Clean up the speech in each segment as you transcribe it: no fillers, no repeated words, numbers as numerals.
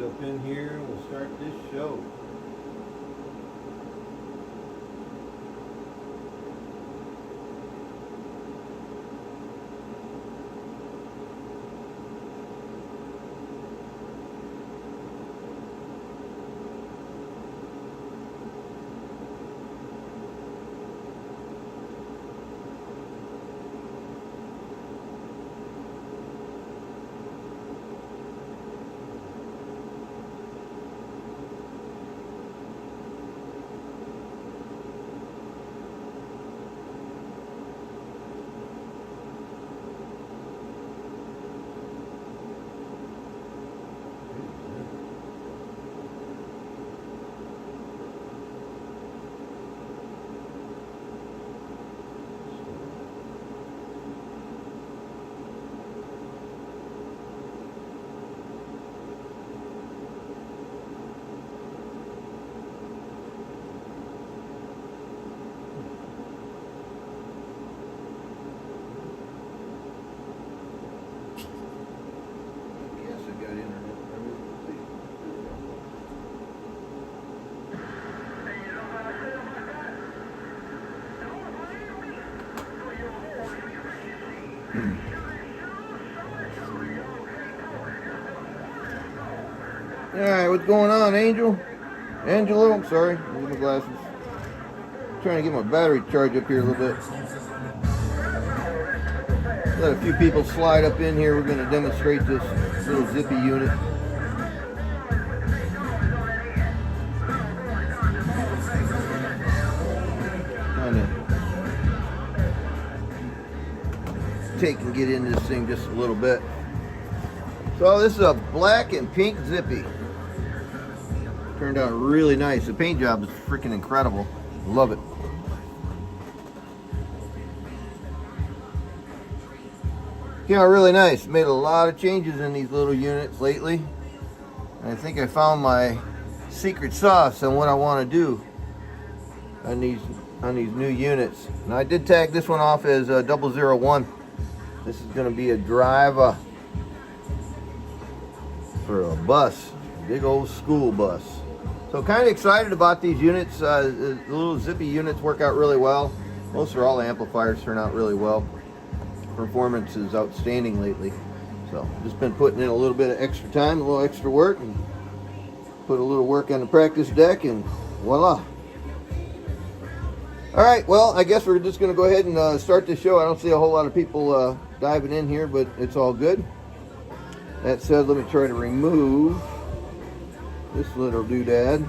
up in here and we'll start this show. Alright, what's going on, Angelo? I'm sorry. Look at my glasses. I'm trying to get my battery charged up here a little bit. Let a few people slide up in here. We're going to demonstrate this little Zippy unit. Trying to take and get into this thing just a little bit. So this is a black and pink Zippy. Turned out really nice. The paint job is freaking incredible. Love it. Came out really nice. Made a lot of changes in these little units lately. And I think I found my secret sauce on what I want to do on these new units. And I did tag this one off as 001. This is going to be a driver for a bus, a big old school bus. So kind of excited about these units. The little Zippy units work out really well. Most or all the amplifiers turn out really well. Performance is outstanding lately. So just been putting in a little bit of extra time, a little extra work, and put a little work on the practice deck, and voila. Alright, well, I guess we're just going to go ahead and start this show. I don't see a whole lot of people diving in here, but it's all good. That said, let me try to remove this little doodad.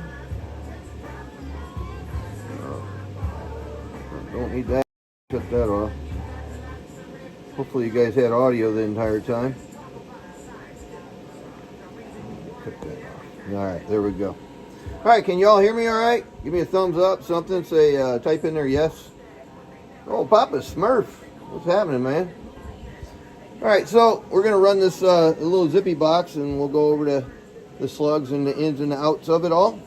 Don't need that. Cut that off. Hopefully you guys had audio the entire time. Cut that off. Alright, there we go. Alright, can you all hear me alright? Give me a thumbs up, something. Say, type in there yes. Oh, Papa Smurf. What's happening, man? Alright, so we're going to run this little Zippy box, and we'll go over to the slugs and the ins and the outs of it all.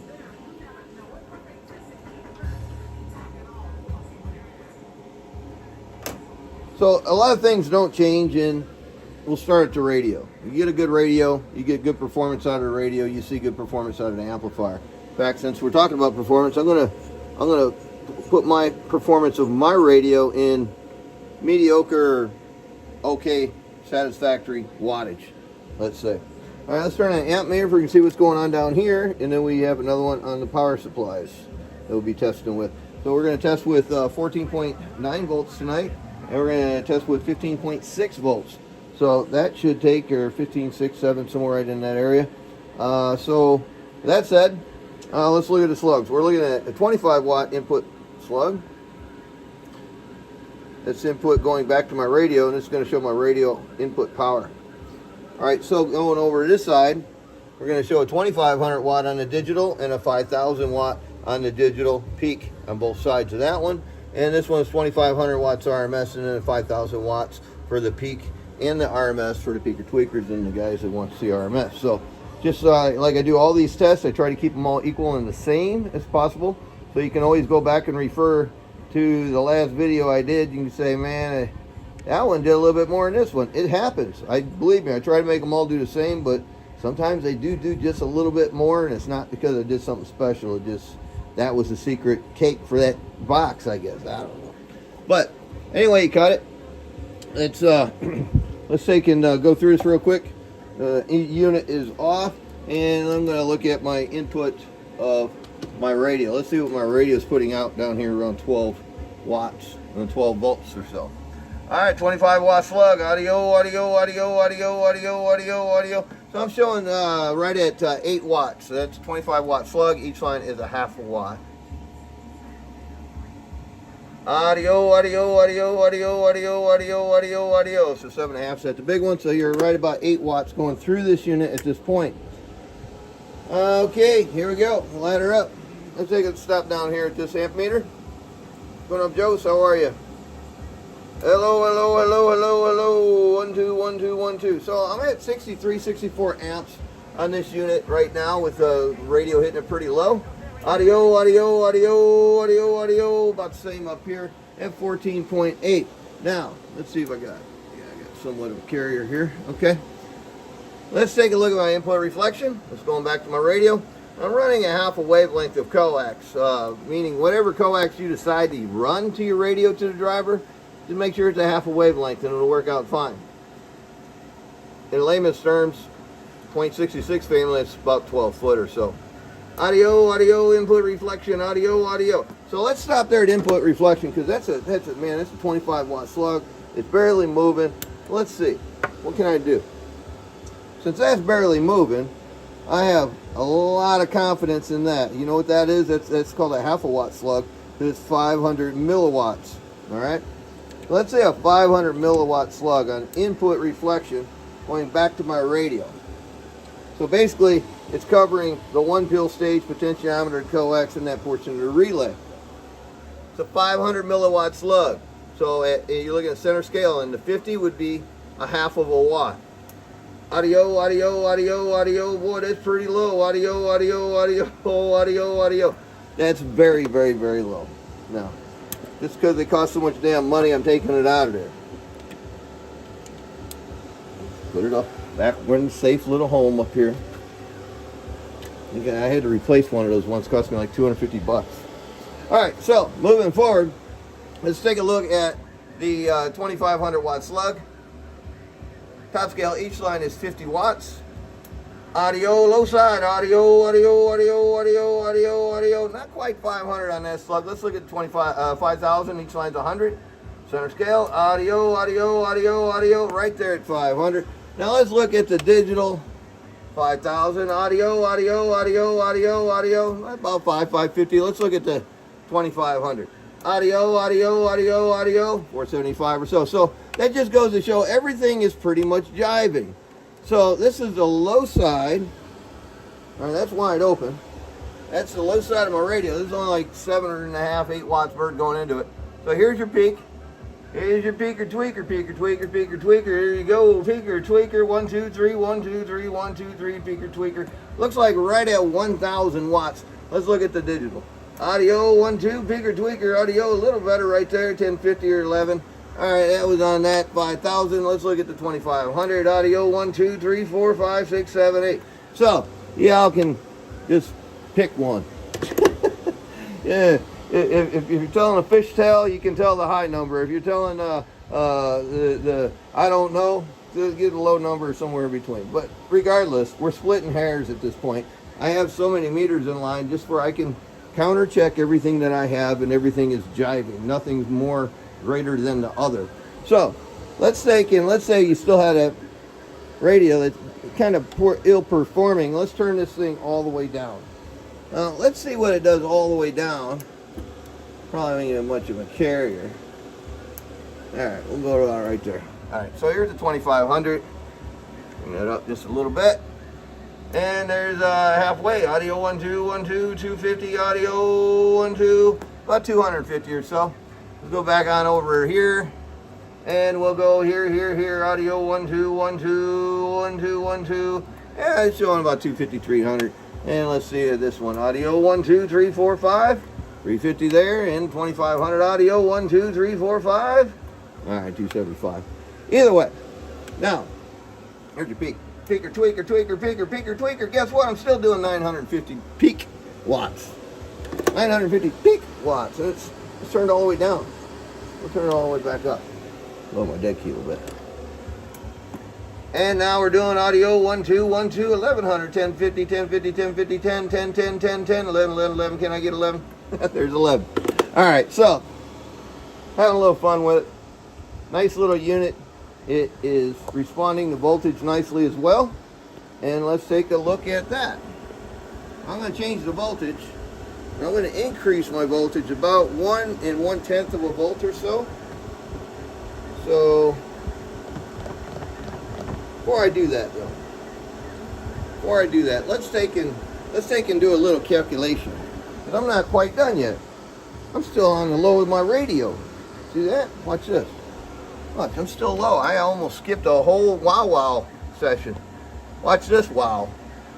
So a lot of things don't change, and we'll start at the radio. You get a good radio, you get good performance out of the radio, you see good performance out of the amplifier. In fact, since we're talking about performance, I'm gonna put my performance of my radio in mediocre, okay, satisfactory wattage, let's say. All right, let's turn on the amp meter so we can see what's going on down here, and then we have another one on the power supplies that we'll be testing with. So we're going to test with 14.9 volts tonight, and we're going to test with 15.6 volts. So that should take, or 15, 6, 7, somewhere right in that area. So that said, let's look at the slugs. We're looking at a 25 watt input slug. That's input going back to my radio, and it's going to show my radio input power. Alright, so going over to this side, we're going to show a 2500 watt on the digital and a 5000 watt on the digital peak on both sides of that one. And this one is 2500 watts RMS and then 5000 watts for the peak and the RMS for the peaker tweakers and the guys that want to see RMS. So just like I do all these tests, I try to keep them all equal and the same as possible. So you can always go back and refer to the last video I did. You can say, man, that one did a little bit more than this one. It happens. Believe me, I try to make them all do the same, but Sometimes they do just a little bit more, and it's not because I did something special. It just, that was the secret cake for that box, I guess. I don't know. But anyway, you cut it. Let's let's take and go through this real quick. Unit is off, and I'm going to look at my input of my radio. Let's see what my radio is putting out down here, around 12 watts and 12 volts or so. All right, 25 watt slug, audio. So I'm showing right at 8 watts. So that's 25 watt slug. Each line is a half a watt. Audio. So 7.5 set the big one. So you're right about 8 watts going through this unit at this point. Okay, here we go. Ladder up. Let's take a stop down here at this amp meter. What's going up, Joe? How are you? Hello. 1 2 1 2 1 2. So I'm at 63, 64 amps on this unit right now with the radio hitting it pretty low. Audio. About the same up here at 14.8. Now, let's see if I got somewhat of a carrier here. Okay. Let's take a look at my input reflection. Let's go back to my radio. I'm running a half a wavelength of coax, meaning whatever coax you decide to run to your radio to the driver, just make sure it's a half a wavelength and it'll work out fine. In layman's terms, 0.66 family, it's about 12 foot or so. Audio, input reflection, audio. So let's stop there at input reflection, because that's a 25 watt slug. It's barely moving. Let's see, what can I do? Since that's barely moving, I have a lot of confidence in that. You know what that is? That's called a half a watt slug. It's 500 milliwatts. All right. Let's say a 500 milliwatt slug on input reflection going back to my radio. So basically, it's covering the one pill stage, potentiometer, coax, and that portion of the relay. It's a 500 milliwatt slug. So you're looking at center scale, and the 50 would be a half of a watt. Audio. Boy, that's pretty low. Audio. That's very, very, very low. Now, just because they cost so much damn money, I'm taking it out of there. Put it up back. We're in a safe little home up here. I had to replace one of those once. It cost me like 250 bucks. All right, so moving forward, let's take a look at the 2500 watt slug. Top scale, each line is 50 watts. Audio, low side, audio. Not quite 500 on that slug. Let's look at 5,000, each line's 100. Center scale, audio, right there at 500. Now let's look at the digital, 5,000, audio, about 550. Let's look at the 2,500. Audio, 475 or so. So that just goes to show everything is pretty much jiving. So this is the low side. All right, that's wide open. That's the low side of my radio. This is only like 7.5, 8 watts bird going into it. So here's your peak. Here's your peaker, tweaker. Here you go, peaker, tweaker, 1 2 3, 1 2 3, 1 2 3, peaker, tweaker. Looks like right at 1,000 watts. Let's look at the digital. Audio, 1 2, peaker, tweaker, audio, a little better right there, 1050 or 11. All right, that was on that 5,000. Let's look at the 2,500. Audio, 1 2 3 4 5 6 7 8. So y'all can just pick one. Yeah, if you're telling a fishtail, you can tell the high number. If you're telling the I don't know, just get a low number somewhere in between. But regardless, we're splitting hairs at this point. I have so many meters in line just where I can counter check everything that I have, and everything is jiving. Nothing's more greater than the other. So let's say you still had a radio that's kind of ill performing. Let's turn this thing all the way down. Now let's see what it does all the way down. Probably ain't much of a carrier. All right, we'll go to right there. All right, so here's the 2,500. Bring that up just a little bit. And there's halfway. Audio 1 2 1 2 250. Audio 1 2, about 250 or so. Let's go back on over here, and we'll go here. Audio 1 2 1 2 1 2 1 2. Yeah, it's showing about 250 300. And let's see this one. Audio 1 2 3 4 5. 350 there, and 2,500 audio. 1 2 3 4 5. All right, 275. Either way. Now, here's your peak. Peaker, tweaker, tweaker, peaker, peaker, tweaker. Guess what? I'm still doing 950 peak watts. 950 peak watts. It's turned all the way down. We'll turn it all the way back up. Lower my dead key a little bit. And now we're doing audio 1, 2, 1, 2, 1100, 1050, 1050, 1050, 10, 10, 10, 10, 10, 11, 11, 11. Can I get 11? There's 11. All right, so having a little fun with it. Nice little unit. It is responding to voltage nicely as well. And let's take a look at that. I'm going to change the voltage. I'm going to increase my voltage about 1 1/10 of a volt or so. So before I do that though, let's take and do a little calculation. But I'm not quite done yet. I'm still on the low of my radio. See that? Watch this. Watch, I'm still low. I almost skipped a whole wow session. Watch this wow.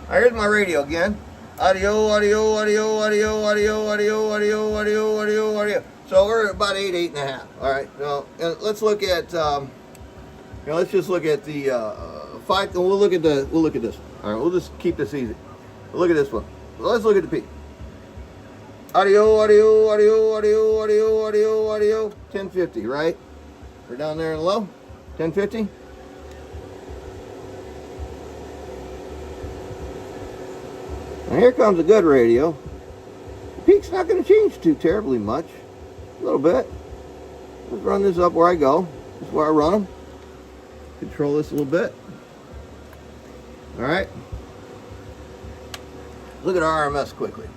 Here's my radio again. Audio, audio, audio, audio, audio, audio, audio, audio, audio, audio. So we're at about 8, 8.5. All right. Now let's look at. Let's just look at the 5. We'll look at this. All right. We'll just keep this easy. We'll look at this one. Let's look at the peak. Audio, audio, audio, audio, audio, audio, audio. 1050, right? We're down there in the low. 1050. Now here comes a good radio. The peak's not going to change too terribly much. A little bit. Let's run this up where I go. This is where I run them. Control this a little bit. All right. Look at our RMS quickly.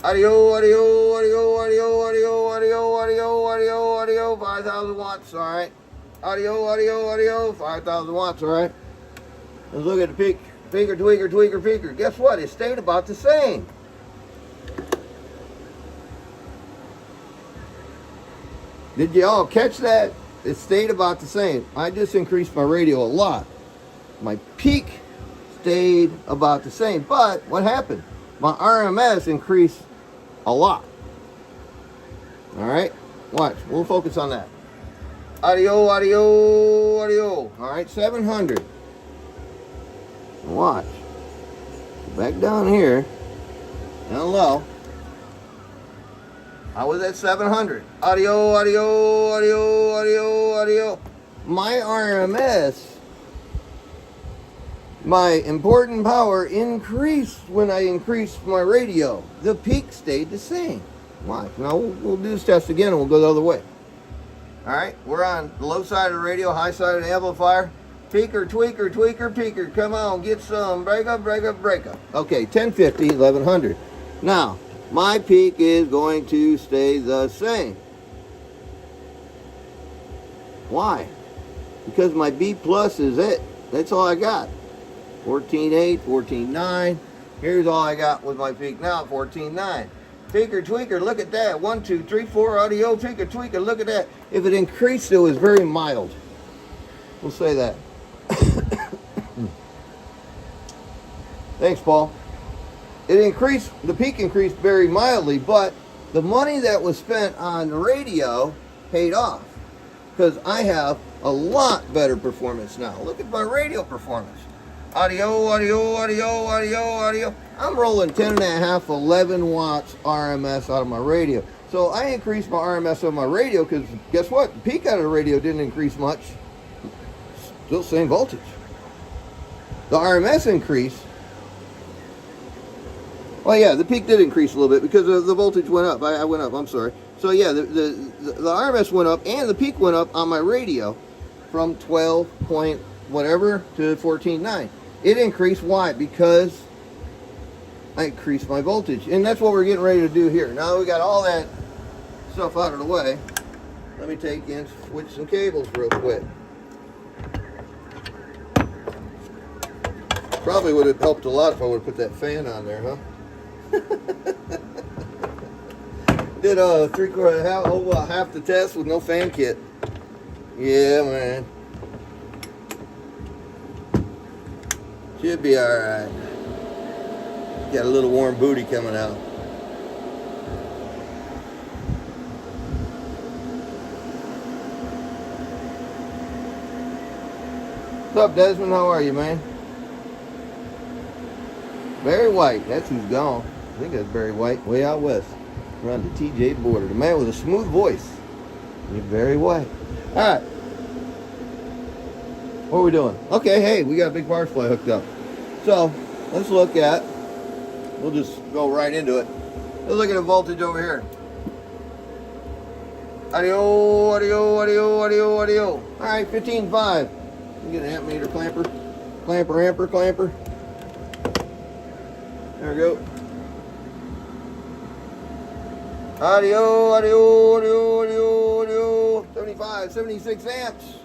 Audio, audio, audio, audio, audio, audio, audio, audio, audio, 5,000 watts. All right. Audio, audio, audio, 5,000 watts. All right. Let's look at the peak. Peaker, tweaker, tweaker, peaker. Guess what? It stayed about the same. Did you all catch that? It stayed about the same. I just increased my radio a lot. My peak stayed about the same. But what happened? My RMS increased a lot. All right? Watch. We'll focus on that. Audio, audio, audio. All right, 700. Watch. Back down here, down low. I was at 700. Audio, audio, audio, audio, audio. My RMS, my important power increased when I increased my radio. The peak stayed the same. Watch. Now we'll do this test again and we'll go the other way. All right, we're on the low side of the radio, high side of the amplifier. Peaker, tweaker, tweaker, peaker. Come on, get some. Break up, break up, break up. Okay, 1050, 1100. Now, my peak is going to stay the same. Why? Because my B plus is it. That's all I got. 14.8, 14.9. Here's all I got with my peak now, 14.9. Peaker, tweaker, look at that. 1, 2, 3, 4, audio, peaker, tweaker, look at that. If it increased, it was very mild. We'll say that. Thanks, Paul. It increased, the peak increased very mildly, but the money that was spent on the radio paid off because I have a lot better performance now. Look at my radio performance. Audio, audio, audio, audio, audio. I'm rolling 10.5, 11 watts RMS out of my radio. So I increased my RMS on my radio because guess what? The peak out of the radio didn't increase much. Still same voltage. The RMS increased. Well, yeah, the peak did increase a little bit because the voltage went up. I went up, I'm sorry. So yeah, the RMS went up and the peak went up on my radio from 12 point whatever to 14.9. It increased. Why? Because I increased my voltage. And that's what we're getting ready to do here. Now we got all that stuff out of the way. Let me take and switch some cables real quick. Probably would have helped a lot if I would have put that fan on there, huh? Did half the test with no fan kit. Yeah, man. Should be alright. Got a little warm booty coming out. What's up, Desmond? How are you, man? Barry White, that's who's gone. I think that's Barry White, way out west. Around the TJ border. The man with a smooth voice. You're Barry White. Alright. What are we doing? Okay, hey, we got a big power supply hooked up. So, let's look at, we'll just go right into it. Let's look at the voltage over here. Audio, audio, audio, audio, audio. Alright, 15.5. Get an amp meter clamper. Clamper, amper, clamper. There we go. Audio, audio, audio, audio, audio. 75, 76 amps.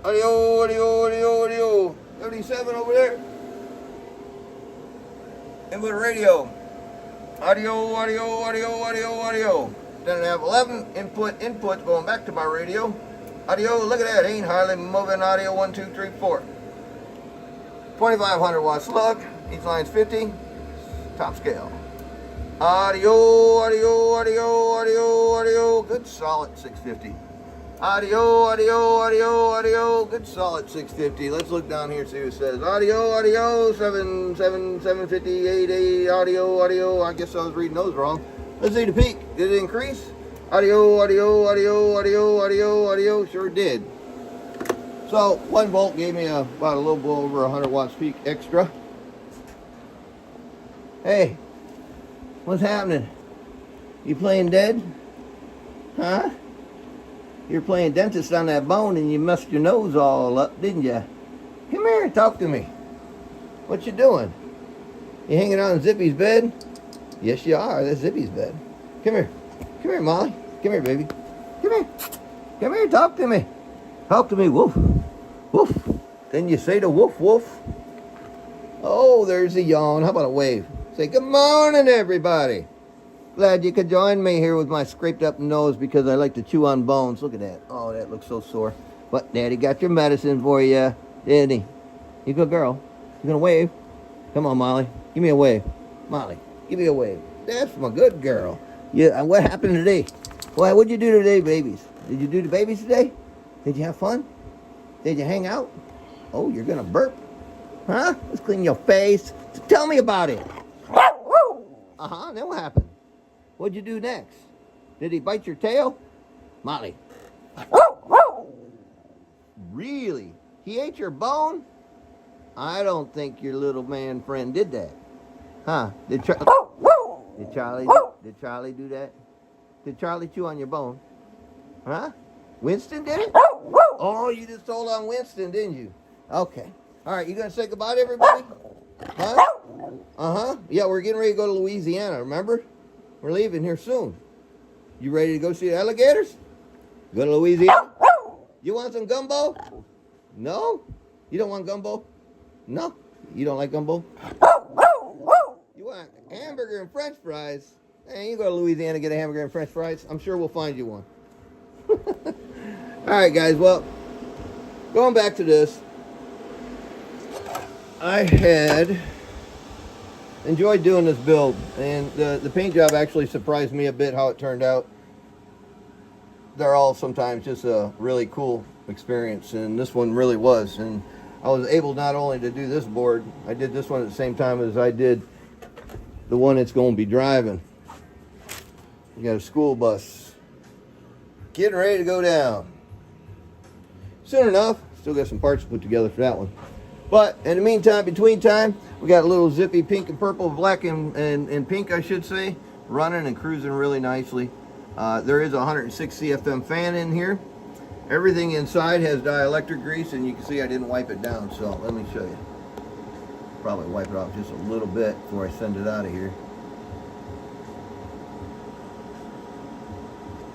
Audio, audio, audio, audio. 37 over there. Input radio. Audio, audio, audio, audio, audio. Then I have 11 inputs going back to my radio. Audio, look at that. Ain't hardly moving. Audio, 1, 2, 3, 4. 2,500 watt slug. Each line's 50. Top scale. Audio, audio, audio, audio, audio. Good solid 650. Audio, audio, audio, audio. Good solid 650. Let's look down here and see what it says. Audio, audio, 750, 8. Audio, audio. I guess I was reading those wrong. Let's see the peak. Did it increase? Audio, audio, audio, audio, audio, audio. Sure did. So 1 volt gave me about a little bit over 100 watts peak extra. Hey, what's happening? You playing dead? Huh? You're playing dentist on that bone and you messed your nose all up, didn't you? Come here, talk to me. What you doing? You hanging on Zippy's bed? Yes, you are. That's Zippy's bed. Come here. Come here, Molly. Come here, baby. Come here. Come here, talk to me. Talk to me, woof. Woof. Then you say the woof, woof. Oh, there's a yawn. How about a wave? Say, good morning, everybody. Glad you could join me here with my scraped up nose because I like to chew on bones. Look at that. Oh, that looks so sore. But Daddy got your medicine for you, didn't he? You good girl. You gonna wave? Come on, Molly. Give me a wave. Molly, give me a wave. That's my good girl. Yeah, what happened today? What'd you do today, babies? Did you do the babies today? Did you have fun? Did you hang out? Oh, you're gonna burp. Huh? Let's clean your face. Tell me about it. Uh-huh, then what happened? What'd you do next? Did he bite your tail? Molly. Really? He ate your bone? I don't think your little man friend did that. Huh? Did Charlie do that? Did Charlie chew on your bone? Huh? Winston did it? Oh, you just told on Winston, didn't you? Okay. All right, you gonna say goodbye to everybody? Huh? Uh-huh. Yeah, we're getting ready to go to Louisiana, remember? We're leaving here soon. You ready to go see the alligators? Go to Louisiana? You want some gumbo? No? You don't want gumbo? No? You don't like gumbo? You want hamburger and french fries? Hey, you go to Louisiana and get a hamburger and french fries. I'm sure we'll find you one. Alright guys, well, going back to this, I had enjoyed doing this build, and the paint job actually surprised me a bit how it turned out. They're all sometimes just a really cool experience, and this one really was. And I was able not only to do this board, I did this one at the same time as I did the one it's going to be driving. We got a school bus getting ready to go down. Soon enough, still got some parts to put together for that one. But in the meantime, between time, we got a little Zippy pink and purple, black and pink, I should say, running and cruising really nicely. There is a 106 CFM fan in here. Everything inside has dielectric grease, and you can see I didn't wipe it down, so let me show you. Probably wipe it off just a little bit before I send it out of here.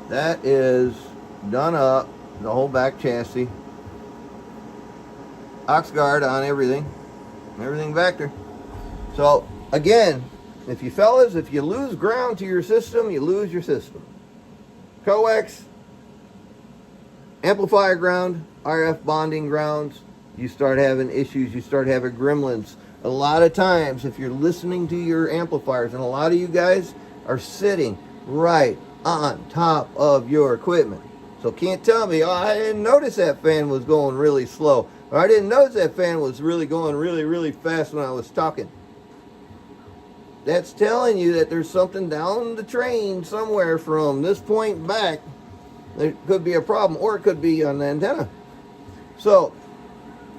That is done up, the whole back chassis. Ox guard on everything back there. So again, if you lose ground to your system, you lose your system. Coax, amplifier ground, RF bonding grounds, you start having issues, you start having gremlins. A lot of times, if you're listening to your amplifiers, and a lot of you guys are sitting right on top of your equipment. So can't tell me, oh, I didn't notice that fan was going really slow. Or I didn't notice that fan was really going really fast when I was talking. that's telling you that there's something down the train somewhere from this point back. There could be a problem, or it could be on the antenna. So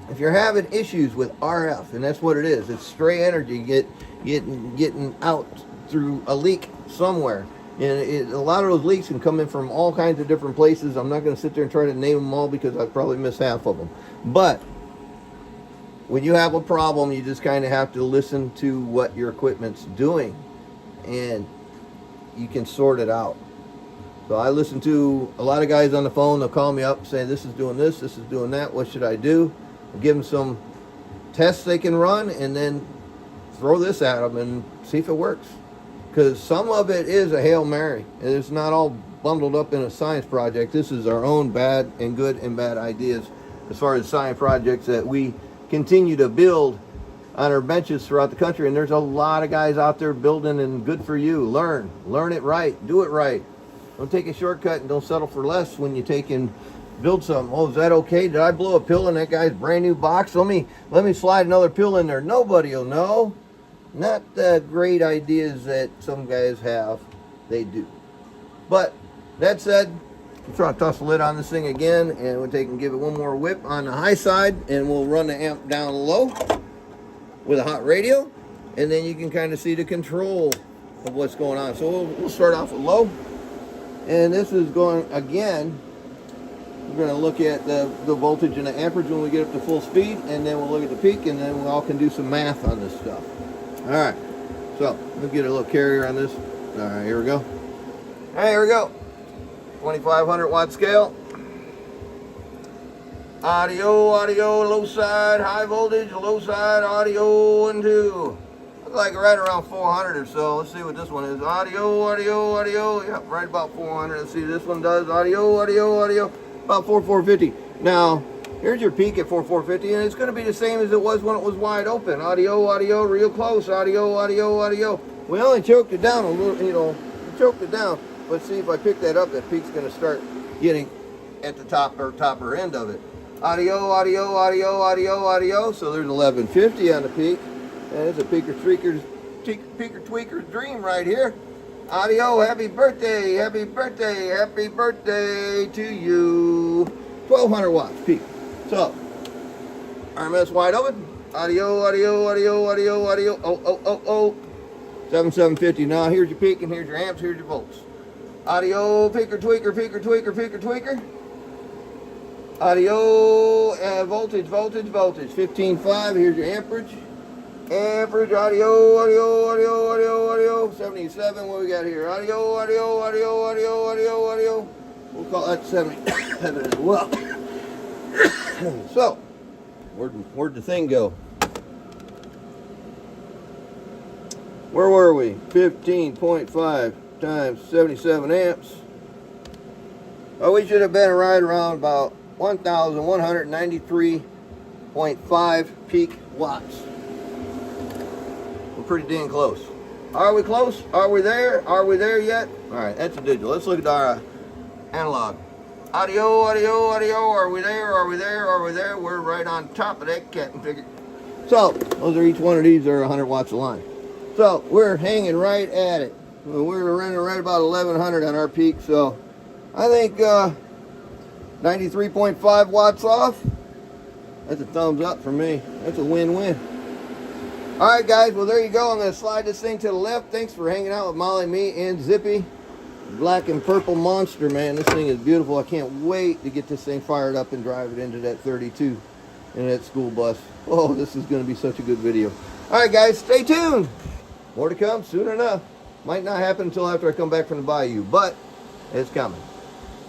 if you're having issues with RF, and that's what it is, it's stray energy getting out through a leak somewhere. And a lot of those leaks can come in from all kinds of different places. I'm not going to sit there and try to name them all because I probably miss half of them. But when you have a problem, you just kind of have to listen to what your equipment's doing, and you can sort it out. So I listen to a lot of guys on the phone. They'll call me up saying, this is doing this, this is doing that, what should I do? I'll give them some tests they can run, and then throw this at them and see if it works. Because some of it is a Hail Mary. It's not all bundled up in a science project. This is our own bad and good and bad ideas as far as science projects that we continue to build on our benches throughout the country. And there's a lot of guys out there building, and good for you. Learn it right, do it right. Don't take a shortcut, and don't settle for less when you take and build something. Oh, is that okay? Did I blow a pill in that guy's brand new box? Let me slide another pill in there. Nobody will know. Not the great ideas that some guys have, they do. But that said, I'm trying to toss the lid on this thing again, and we'll take and give it one more whip on the high side, and we'll run the amp down low with a hot radio, and then you can kind of see the control of what's going on. So we'll start off with low, and this is going, again, we're going to look at the voltage and the amperage when we get up to full speed, and then we'll look at the peak, and then we all can do some math on this stuff. All right, so we'll get a little carrier on this. All right, here we go. All right, here we go. 2500 watt scale. Audio, low side, high voltage, low side, audio, 1, 2. Looks like right around 400 or so. Let's see what this one is. Audio. Yep, right about 400. Let's see what this one does. Audio. About 450. Now, here's your peak at 450, and it's going to be the same as it was when it was wide open. Audio, real close. Audio. We only choked it down a little, we choked it down. But see, if I pick that up, that peak's going to start getting at the topper end of it. Audio. So there's 1150 on the peak. And it's a peaker tweaker's dream right here. Audio, happy birthday to you. 1200 watts peak. So, RMS wide open. Audio. 7750. Now here's your peak, and here's your amps, here's your volts. Audio, peaker tweaker. Audio, and voltage. 15.5. Here's your amperage. Audio. 77. What we got here? Audio. We'll call that 77 as well. So, where'd the thing go? Where were we? 15.5 times 77 amps. Oh, we should have been right around about 1,193.5 peak watts. We're pretty dang close. Are we close? Are we there? Are we there yet? All right, that's a digital. Let's look at our analog. Audio. Are we there? We're right on top of that cat and figure. So, those are each one of these are 100 watts a line. So, we're hanging right at it. We're running right about 1100 on our peak. So, I think 93.5 watts off. That's a thumbs up for me. That's a win-win. All right, guys. Well, there you go. I'm going to slide this thing to the left. Thanks for hanging out with Molly, me, and Zippy. Black and purple monster, man. This thing is beautiful. I can't wait to get this thing fired up and drive it into that 32 in that school bus. Oh, this is going to be such a good video. All right, guys. Stay tuned. More to come soon enough. Might not happen until after I come back from the bayou, but it's coming.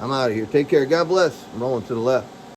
I'm out of here. Take care. God bless. I'm rolling to the left.